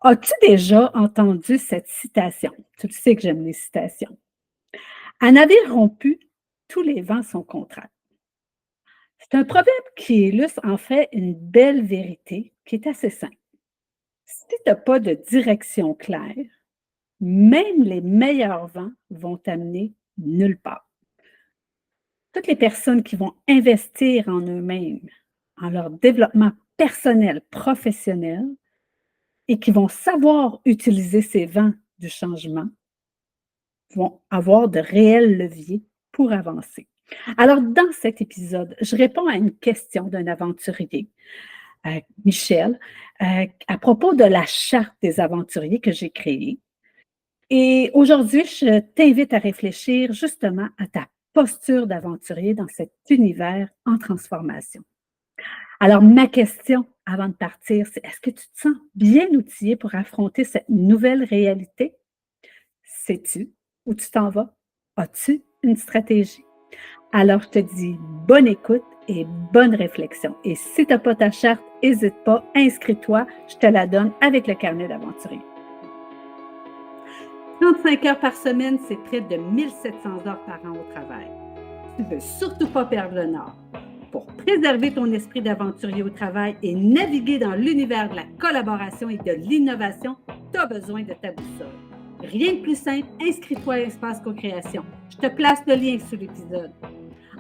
As-tu déjà entendu cette citation? Tu le sais que j'aime les citations. «Un navire rompu, tous les vents sont contraires». C'est un proverbe qui illustre en fait une belle vérité qui est assez simple. Si tu n'as pas de direction claire, même les meilleurs vents vont t'amener nulle part. Toutes les personnes qui vont investir en eux-mêmes, en leur développement personnel, professionnel, et qui vont savoir utiliser ces vents du changement, vont avoir de réels leviers pour avancer. Alors, dans cet épisode, je réponds à une question d'un aventurier, Michel, à propos de la charte des aventuriers que j'ai créée. Et aujourd'hui, je t'invite à réfléchir justement à ta posture d'aventurier dans cet univers en transformation. Alors, ma question avant de partir, c'est est-ce que tu te sens bien outillé pour affronter cette nouvelle réalité? Sais-tu où tu t'en vas? As-tu une stratégie? Alors, je te dis bonne écoute et bonne réflexion. Et si tu n'as pas ta charte, n'hésite pas, inscris-toi, je te la donne avec le carnet d'aventurier. 35 heures par semaine, c'est près de 1700 heures par an au travail. Tu ne veux surtout pas perdre le nord. Pour préserver ton esprit d'aventurier au travail et naviguer dans l'univers de la collaboration et de l'innovation, tu as besoin de ta boussole. Rien de plus simple, inscris-toi à Espace Co-Création. Je te place le lien sous l'épisode.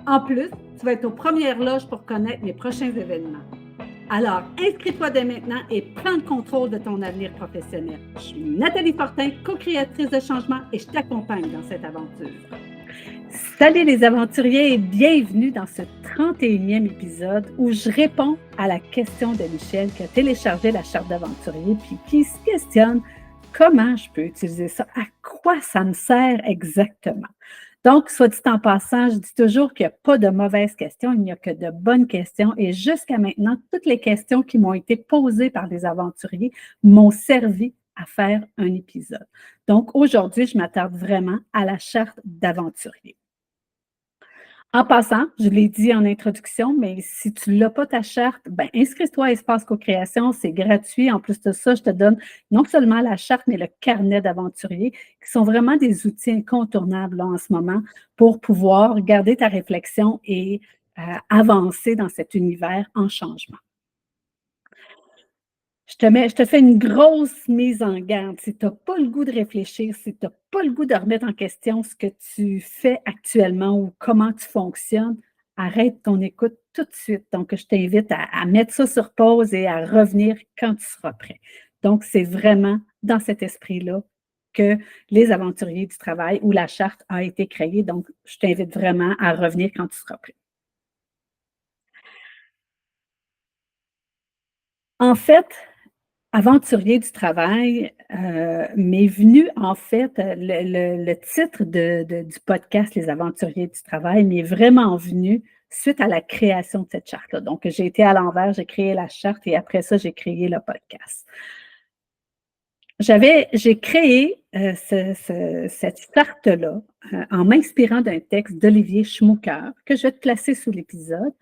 En plus, tu vas être aux premières loges pour connaître mes prochains événements. Alors, inscris-toi dès maintenant et prends le contrôle de ton avenir professionnel. Je suis Nathalie Fortin, co-créatrice de changement et je t'accompagne dans cette aventure. Salut les aventuriers et bienvenue dans ce 31e épisode où je réponds à la question de Michel qui a téléchargé la charte d'aventurier puis qui se questionne comment je peux utiliser ça, à quoi ça me sert exactement. Donc, soit dit en passant, je dis toujours qu'il n'y a pas de mauvaises questions, il n'y a que de bonnes questions. Et jusqu'à maintenant, toutes les questions qui m'ont été posées par les aventuriers m'ont servi à faire un épisode. Donc, aujourd'hui, je m'attarde vraiment à la charte d'aventurier. En passant, je l'ai dit en introduction, mais si tu ne l'as pas ta charte, ben inscris-toi à Espace Co-Création, c'est gratuit. En plus de ça, je te donne non seulement la charte, mais le carnet d'aventurier, qui sont vraiment des outils incontournables là, en ce moment pour pouvoir garder ta réflexion et avancer dans cet univers en changement. Je te fais une grosse mise en garde. Si tu n'as pas le goût de réfléchir, si tu n'as pas le goût de remettre en question ce que tu fais actuellement ou comment tu fonctionnes, arrête ton écoute tout de suite. Donc, je t'invite à mettre ça sur pause et à revenir quand tu seras prêt. Donc, c'est vraiment dans cet esprit-là que les aventuriers du travail ou la charte a été créée. Donc, je t'invite vraiment à revenir quand tu seras prêt. En fait, aventurier du travail, m'est venu en fait, le titre du podcast Les aventuriers du travail m'est vraiment venu suite à la création de cette charte-là. Donc, j'ai été à l'envers, j'ai créé la charte et après ça, j'ai créé le podcast. J'ai créé, cette charte-là, en m'inspirant d'un texte d'Olivier Schmucker que je vais te placer sous l'épisode.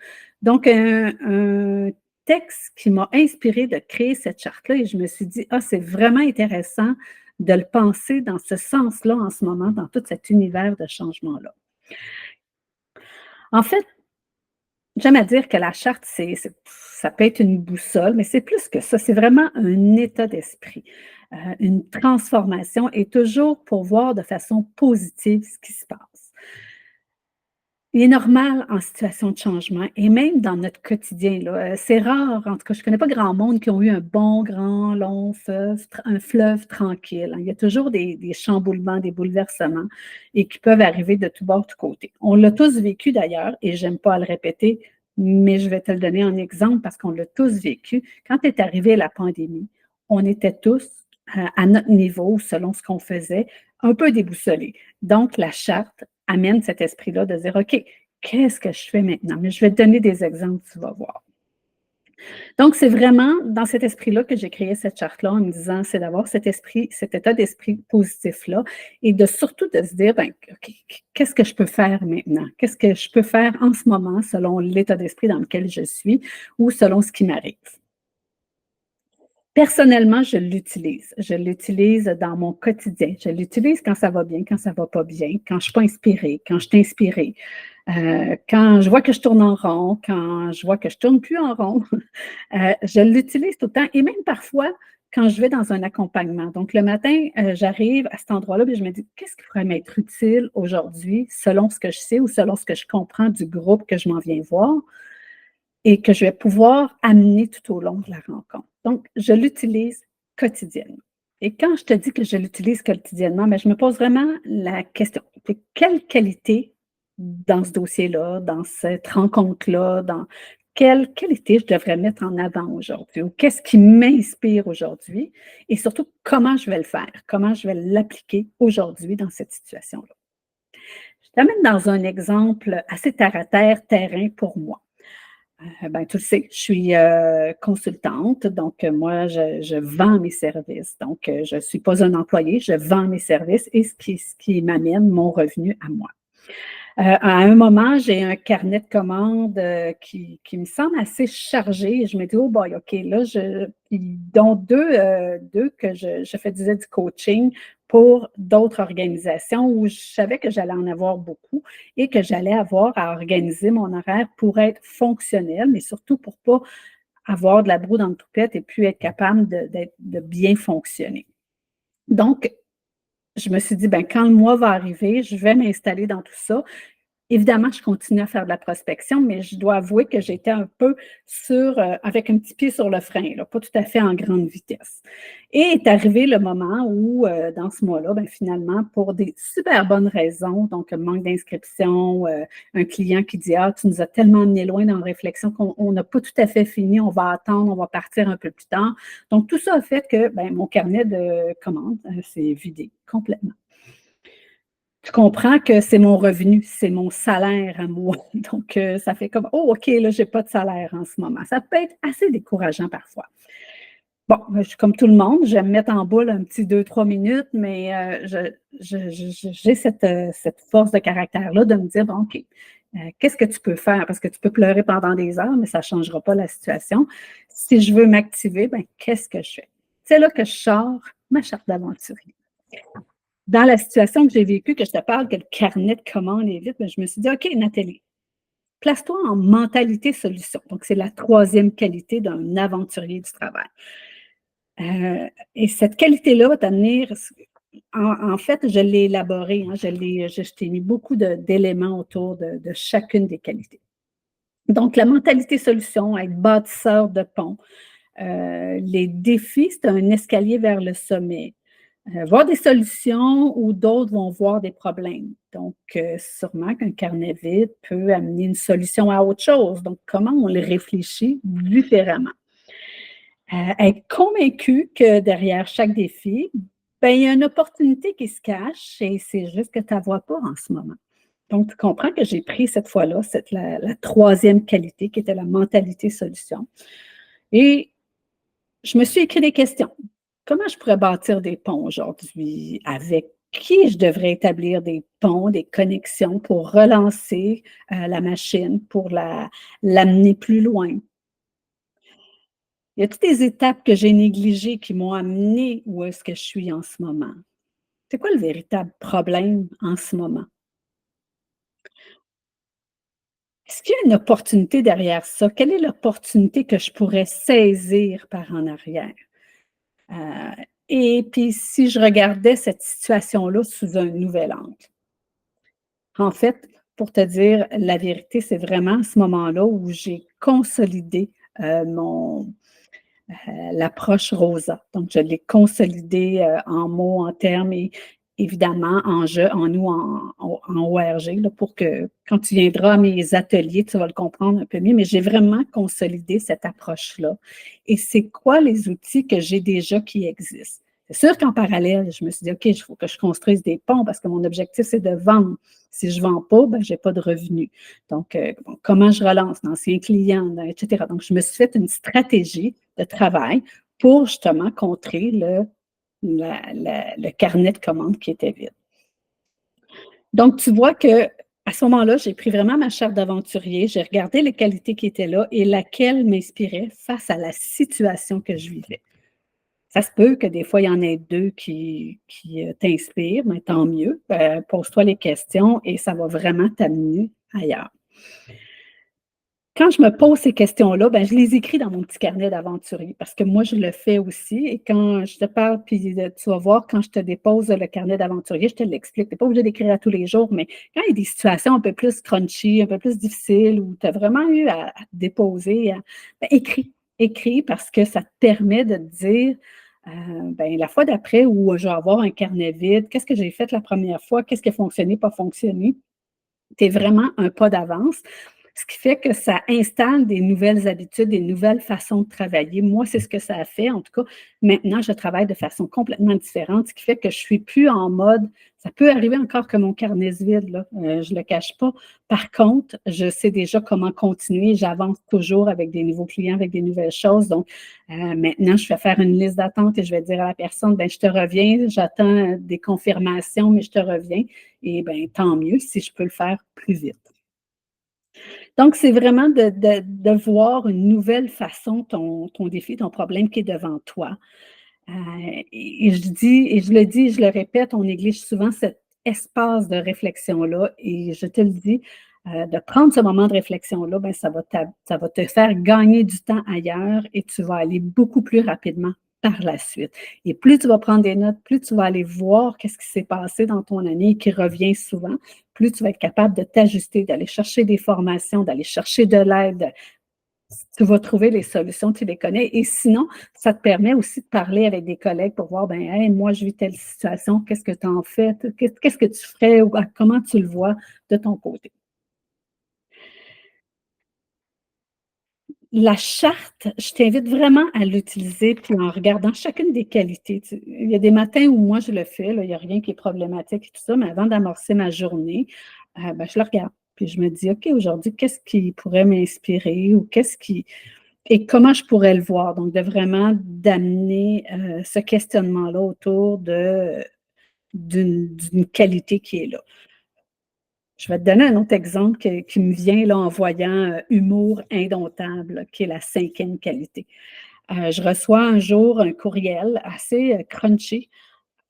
Donc un texte qui m'a inspirée de créer cette charte-là et je me suis dit: «Ah, c'est vraiment intéressant de le penser dans ce sens-là en ce moment, dans tout cet univers de changement-là». En fait, j'aime à dire que la charte, ça peut être une boussole, mais c'est plus que ça. C'est vraiment un état d'esprit, une transformation et toujours pour voir de façon positive ce qui se passe. Il est normal en situation de changement et même dans notre quotidien, là, c'est rare, en tout cas, je ne connais pas grand monde qui ont eu un bon, grand, long un fleuve tranquille, hein. Il y a toujours des chamboulements, des bouleversements et qui peuvent arriver de tous bords, tous côtés. On l'a tous vécu d'ailleurs et j'aime pas à le répéter, mais je vais te le donner en exemple parce qu'on l'a tous vécu. Quand est arrivée la pandémie, on était tous, à notre niveau, selon ce qu'on faisait, un peu déboussolés. Donc la charte amène cet esprit-là de dire: «OK, qu'est-ce que je fais maintenant?» Mais je vais te donner des exemples, tu vas voir. Donc, c'est vraiment dans cet esprit-là que j'ai créé cette charte-là en me disant, c'est d'avoir cet esprit, cet état d'esprit positif-là et de surtout de se dire, ben, OK, qu'est-ce que je peux faire maintenant? Qu'est-ce que je peux faire en ce moment selon l'état d'esprit dans lequel je suis ou selon ce qui m'arrive? Personnellement, je l'utilise. Je l'utilise dans mon quotidien. Je l'utilise quand ça va bien, quand ça va pas bien, quand je suis pas inspirée, quand je suis inspirée, quand je vois que je tourne en rond, quand je vois que je tourne plus en rond. Je l'utilise tout le temps et même parfois quand je vais dans un accompagnement. Donc, le matin, j'arrive à cet endroit-là et je me dis, qu'est-ce qui pourrait m'être utile aujourd'hui selon ce que je sais ou selon ce que je comprends du groupe que je m'en viens voir et que je vais pouvoir amener tout au long de la rencontre. Donc, je l'utilise quotidiennement. Et quand je te dis que je l'utilise quotidiennement, mais je me pose vraiment la question, quelle qualité dans ce dossier-là, dans cette rencontre-là, dans quelle qualité je devrais mettre en avant aujourd'hui ou qu'est-ce qui m'inspire aujourd'hui et surtout comment je vais le faire, comment je vais l'appliquer aujourd'hui dans cette situation-là. Je t'amène dans un exemple assez terre-à-terre, terrain pour moi. Ben, tu le sais, je suis consultante, donc moi, je vends mes services. Donc, je ne suis pas un employé, je vends mes services et ce qui m'amène mon revenu à moi. À un moment, j'ai un carnet de commandes qui me semble assez chargé et je me dis, oh boy, OK, là, dont deux que je faisais du coaching pour d'autres organisations où je savais que j'allais en avoir beaucoup et que j'allais avoir à organiser mon horaire pour être fonctionnel, mais surtout pour ne pas avoir de la broue dans le toupette et puis être capable de bien fonctionner. Donc, je me suis dit, ben, quand le mois va arriver, je vais m'installer dans tout ça. Évidemment, je continue à faire de la prospection, mais je dois avouer que j'étais un peu avec un petit pied sur le frein, là, pas tout à fait en grande vitesse. Et est arrivé le moment où, dans ce mois-là, ben, finalement, pour des super bonnes raisons, donc manque d'inscription, un client qui dit, ah, tu nous as tellement amené loin dans la réflexion qu'on n'a pas tout à fait fini, on va attendre, on va partir un peu plus tard. Donc, tout ça a fait que ben, mon carnet de commandes s'est vidé complètement. Tu comprends que c'est mon revenu, c'est mon salaire à moi. Donc, ça fait comme, oh, OK, là, je n'ai pas de salaire en ce moment. Ça peut être assez décourageant parfois. Bon, je suis comme tout le monde, j'aime mettre en boule un petit 2-3 minutes, mais j'ai cette force de caractère-là de me dire, bon, OK, qu'est-ce que tu peux faire? Parce que tu peux pleurer pendant des heures, mais ça ne changera pas la situation. Si je veux m'activer, ben, qu'est-ce que je fais? C'est là que je sors ma charte d'aventurier. Dans la situation que j'ai vécue, que je te parle, que le carnet de commandes est vide, je me suis dit, OK, Nathalie, place-toi en mentalité solution. Donc, c'est la troisième qualité d'un aventurier du travail. Et cette qualité-là va t'amener, en fait, je l'ai élaborée, hein, je t'ai mis beaucoup d'éléments autour de chacune des qualités. Donc, la mentalité solution, être bâtisseur de pont, les défis, c'est un escalier vers le sommet. Voir des solutions où d'autres vont voir des problèmes. Donc, sûrement qu'un carnet vide peut amener une solution à autre chose. Donc, comment on les réfléchit différemment? Être convaincu que derrière chaque défi, ben, il y a une opportunité qui se cache et c'est juste que tu ne la vois pas en ce moment. Donc, tu comprends que j'ai pris cette fois-là la troisième qualité qui était la mentalité solution. Et je me suis écrit des questions. Comment je pourrais bâtir des ponts aujourd'hui? Avec qui je devrais établir des ponts, des connexions pour relancer la machine, pour l'amener plus loin? Y a toutes des étapes que j'ai négligées qui m'ont amené où est-ce que je suis en ce moment? C'est quoi le véritable problème en ce moment? Est-ce qu'il y a une opportunité derrière ça? Quelle est l'opportunité que je pourrais saisir par en arrière? Et puis, si je regardais cette situation-là sous un nouvel angle. En fait, pour te dire la vérité, c'est vraiment à ce moment-là où j'ai consolidé l'approche ROSA. Donc, je l'ai consolidé en mots, en termes et évidemment en ORG, là, pour que quand tu viendras à mes ateliers, tu vas le comprendre un peu mieux. Mais j'ai vraiment consolidé cette approche-là. Et c'est quoi les outils que j'ai déjà qui existent? C'est sûr qu'en parallèle, je me suis dit, OK, il faut que je construise des ponts parce que mon objectif, c'est de vendre. Si je ne vends pas, ben, je n'ai pas de revenus. Donc, comment je relance d'anciens clients, etc. Donc, je me suis fait une stratégie de travail pour justement contrer le carnet de commandes qui était vide. Donc, tu vois que à ce moment-là, j'ai pris vraiment ma charte d'aventurier, j'ai regardé les qualités qui étaient là et laquelle m'inspirait face à la situation que je vivais. Ça se peut que des fois, il y en ait 2 qui t'inspirent, mais tant mieux. Pose-toi les questions et ça va vraiment t'amener ailleurs. Quand je me pose ces questions-là, ben, je les écris dans mon petit carnet d'aventurier parce que moi, je le fais aussi. Et quand je te parle, puis tu vas voir, quand je te dépose le carnet d'aventurier, je te l'explique. Tu n'es pas obligé d'écrire à tous les jours, mais quand il y a des situations un peu plus crunchy, un peu plus difficiles, où tu as vraiment eu à te déposer, ben, écris. Écris parce que ça te permet de te dire, ben, la fois d'après où je vais avoir un carnet vide, qu'est-ce que j'ai fait la première fois, qu'est-ce qui a fonctionné, pas fonctionné. Tu es vraiment un pas d'avance. Ce qui fait que ça installe des nouvelles habitudes, des nouvelles façons de travailler. Moi, c'est ce que ça a fait. En tout cas, maintenant, je travaille de façon complètement différente, ce qui fait que je ne suis plus en mode. Ça peut arriver encore que mon carnet se vide, là. Je ne le cache pas. Par contre, je sais déjà comment continuer. J'avance toujours avec des nouveaux clients, avec des nouvelles choses. Donc, maintenant, je vais faire une liste d'attente et je vais dire à la personne, ben, je te reviens, j'attends des confirmations, mais je te reviens. Et bien, tant mieux si je peux le faire plus vite. Donc, c'est vraiment de voir une nouvelle façon ton défi, ton problème qui est devant toi. Et je le dis, je le répète, on néglige souvent cet espace de réflexion-là. Et je te le dis, de prendre ce moment de réflexion-là, ben, ça va te faire gagner du temps ailleurs et tu vas aller beaucoup plus rapidement par la suite. Et plus tu vas prendre des notes, plus tu vas aller voir qu'est-ce qui s'est passé dans ton année et qui revient souvent, plus tu vas être capable de t'ajuster, d'aller chercher des formations, d'aller chercher de l'aide. Tu vas trouver les solutions, tu les connais. Et sinon, ça te permet aussi de parler avec des collègues pour voir, ben, hey, moi, je vis telle situation, qu'est-ce que tu en fais? Qu'est-ce que tu ferais ou comment tu le vois de ton côté? La charte, je t'invite vraiment à l'utiliser, puis en regardant chacune des qualités. Il y a des matins où moi, je le fais, là, il n'y a rien qui est problématique et tout ça, mais avant d'amorcer ma journée, ben, je le regarde. Puis je me dis, OK, aujourd'hui, qu'est-ce qui pourrait m'inspirer ou qu'est-ce qui, et comment je pourrais le voir? Donc, de vraiment d'amener ce questionnement-là autour d'une qualité qui est là. Je vais te donner un autre exemple qui me vient là, en voyant Humour indomptable, qui est la 5e qualité. Je reçois un jour un courriel assez crunchy,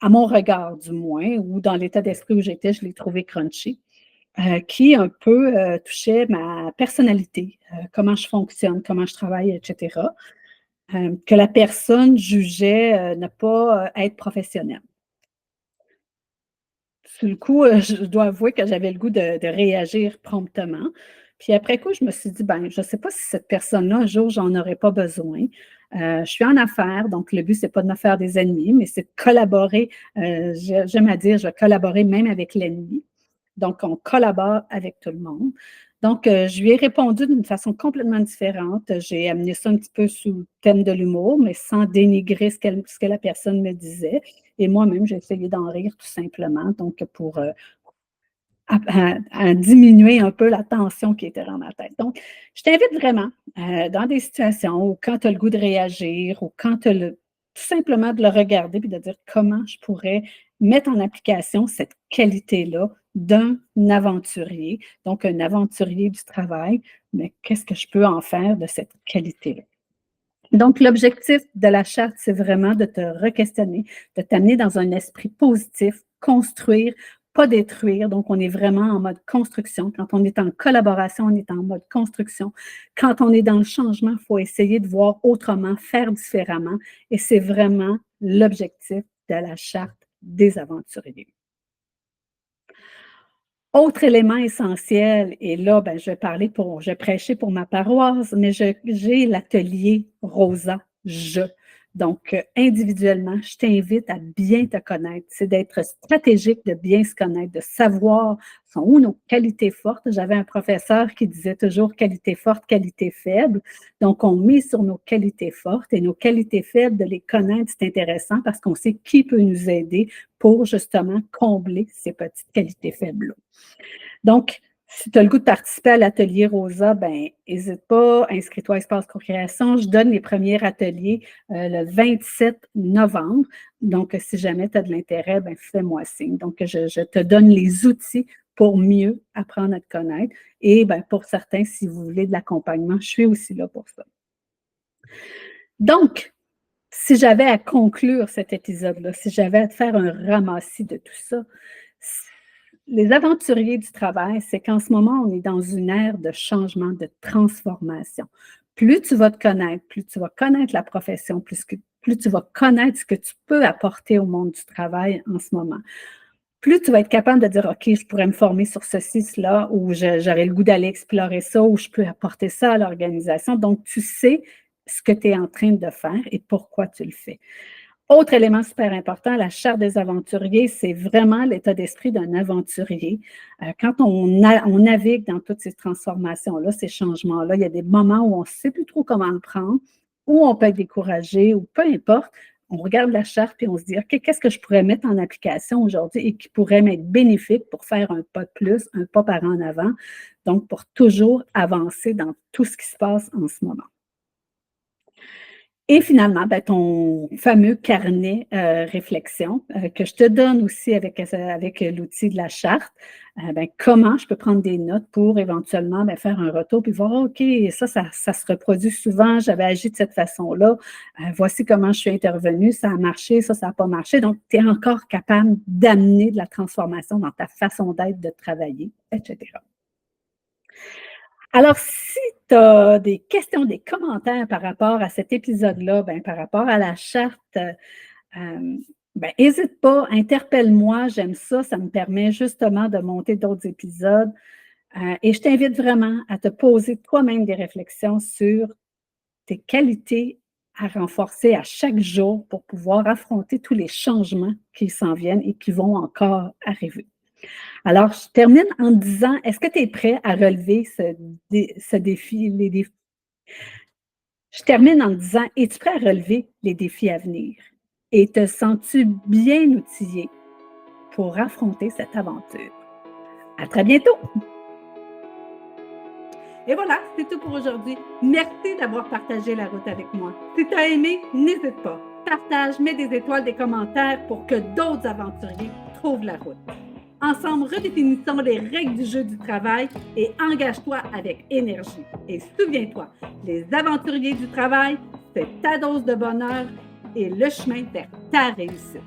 à mon regard du moins, ou dans l'état d'esprit où j'étais, je l'ai trouvé crunchy, qui un peu touchait ma personnalité, comment je fonctionne, comment je travaille, etc. Que la personne jugeait ne pas être professionnelle. Sur le coup, je dois avouer que j'avais le goût de réagir promptement. Puis après coup, je me suis dit, ben, je ne sais pas si cette personne-là, un jour, j'en aurais pas besoin. Je suis en affaires, donc le but, c'est pas de me faire des ennemis, mais c'est de collaborer. J'aime à dire, je vais collaborer même avec l'ennemi. Donc, on collabore avec tout le monde. Donc, je lui ai répondu d'une façon complètement différente. J'ai amené ça un petit peu sous le thème de l'humour, mais sans dénigrer ce que la personne me disait. Et moi-même, j'ai essayé d'en rire tout simplement, donc pour à diminuer un peu la tension qui était dans ma tête. Donc, je t'invite vraiment dans des situations où quand tu as le goût de réagir ou quand tu as tout simplement de le regarder et de dire comment je pourrais mettre en application cette qualité-là d'un aventurier, donc un aventurier du travail, mais qu'est-ce que je peux en faire de cette qualité-là? Donc, l'objectif de la charte, c'est vraiment de te re-questionner, de t'amener dans un esprit positif, construire, pas détruire. Donc, on est vraiment en mode construction. Quand on est en collaboration, on est en mode construction. Quand on est dans le changement, il faut essayer de voir autrement, faire différemment. Et c'est vraiment l'objectif de la charte des aventuriers. Autre élément essentiel, et là, ben, je vais prêcher pour ma paroisse, mais j'ai l'atelier Rosa Je. Donc, individuellement, je t'invite à bien te connaître. C'est d'être stratégique, de bien se connaître, de savoir sont où nos qualités fortes. J'avais un professeur qui disait toujours qualité forte, qualité faible. Donc, on met sur nos qualités fortes et nos qualités faibles, de les connaître, c'est intéressant parce qu'on sait qui peut nous aider pour justement combler ces petites qualités faibles-là. Donc, si tu as le goût de participer à l'atelier Rosa, ben n'hésite pas, inscris-toi à Espace Co-création. Je donne les premiers ateliers le 27 novembre. Donc, si jamais tu as de l'intérêt, ben fais-moi signe. Donc, je te donne les outils pour mieux apprendre à te connaître. Et ben, pour certains, si vous voulez de l'accompagnement, je suis aussi là pour ça. Donc, si j'avais à conclure cet épisode-là, si j'avais à te faire un ramassis de tout ça, les aventuriers du travail, c'est qu'en ce moment, on est dans une ère de changement, de transformation. Plus tu vas te connaître, plus tu vas connaître la profession, plus tu vas connaître ce que tu peux apporter au monde du travail en ce moment, plus tu vas être capable de dire, OK, je pourrais me former sur ceci, cela, ou j'aurais le goût d'aller explorer ça, ou je peux apporter ça à l'organisation. Donc, tu sais ce que tu es en train de faire et pourquoi tu le fais. Autre élément super important, la charte des aventuriers, c'est vraiment l'état d'esprit d'un aventurier. Quand on navigue dans toutes ces transformations-là, ces changements-là, il y a des moments où on ne sait plus trop comment le prendre, où on peut être découragé, ou peu importe. On regarde la charte et on se dit, OK, qu'est-ce que je pourrais mettre en application aujourd'hui et qui pourrait m'être bénéfique pour faire un pas de plus, un pas par en avant, donc pour toujours avancer dans tout ce qui se passe en ce moment. Et finalement, ben, ton fameux carnet réflexion que je te donne aussi avec l'outil de la charte, ben, comment je peux prendre des notes pour éventuellement ben, faire un retour puis voir, OK, ça se reproduit souvent, j'avais agi de cette façon-là, voici comment je suis intervenue, ça a marché, ça n'a pas marché. Donc, tu es encore capable d'amener de la transformation dans ta façon d'être, de travailler, etc. Alors, si tu as des questions, des commentaires par rapport à cet épisode-là, ben, par rapport à la charte, ben, n'hésite pas, interpelle-moi, j'aime ça, ça me permet justement de monter d'autres épisodes. Et je t'invite vraiment à te poser toi-même des réflexions sur tes qualités à renforcer à chaque jour pour pouvoir affronter tous les changements qui s'en viennent et qui vont encore arriver. Alors, je termine en te disant, est-ce que tu es prêt à relever ce défi, les défis? Je termine en te disant, es-tu prêt à relever les défis à venir? Et te sens-tu bien outillé pour affronter cette aventure? À très bientôt! Et voilà, c'est tout pour aujourd'hui. Merci d'avoir partagé la route avec moi. Si tu as aimé, n'hésite pas. Partage, mets des étoiles, des commentaires pour que d'autres aventuriers trouvent la route. Ensemble, redéfinissons les règles du jeu du travail et engage-toi avec énergie. Et souviens-toi, les aventuriers du travail, c'est ta dose de bonheur et le chemin vers ta réussite.